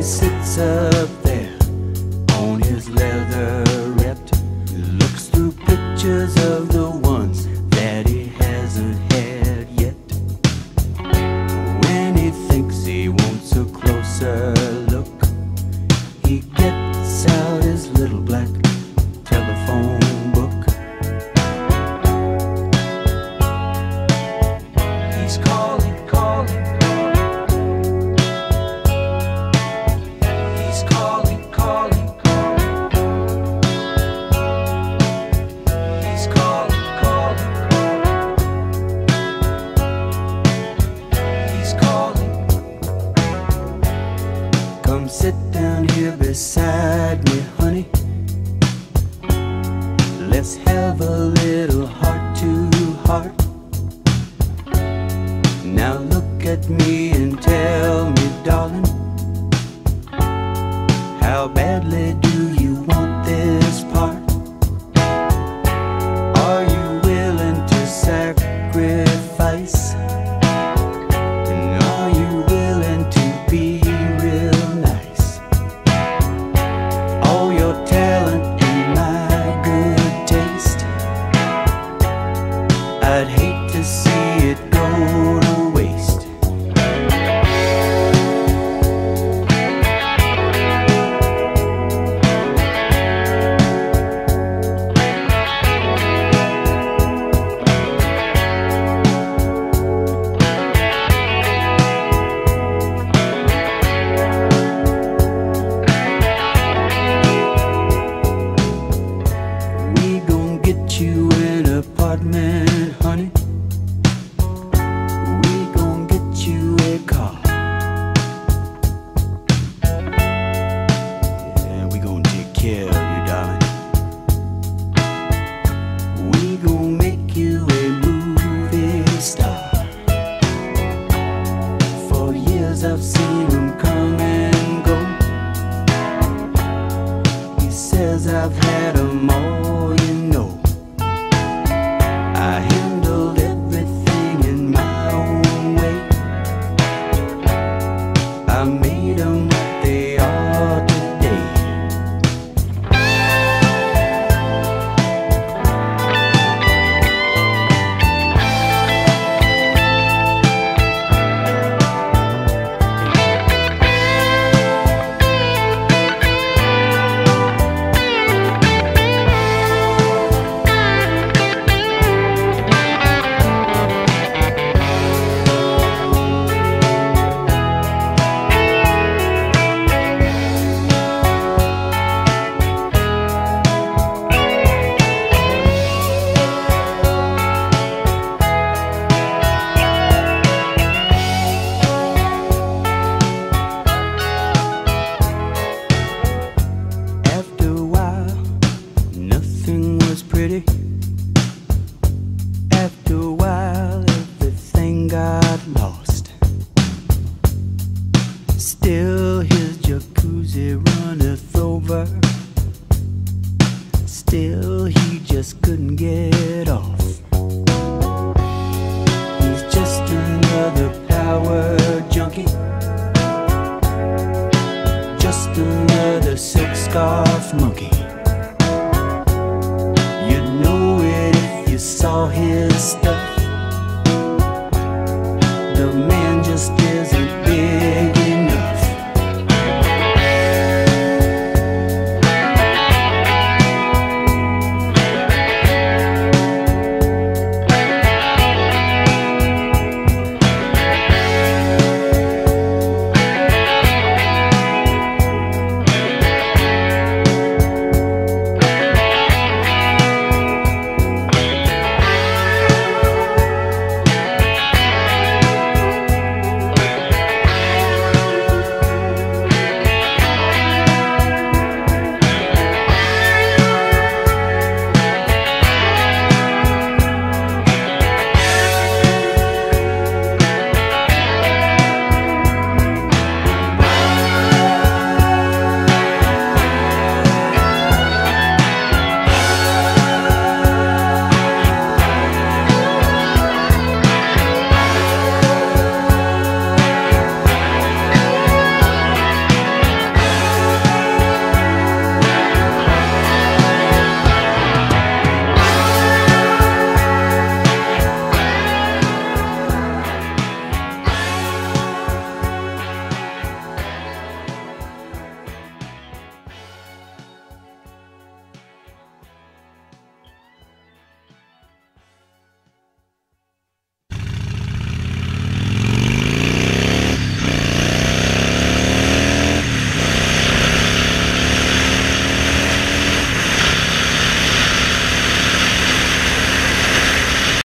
sits up there on his leatherette, looks through pictures of the ones that he hasn't had yet. When he thinks he wants a closer look, he gets out his little black telephone book. He's calling, calling, calling. He's calling, calling, calling. He's calling, calling, calling. He's calling. Come sit down here beside me, honey. Let's have a little heart to heart. Now look at me and tell me, darling, how badly do you want this part? Are you willing to sacrifice? And are you willing to be real nice? All your talent and my good taste, I'd hate to see it go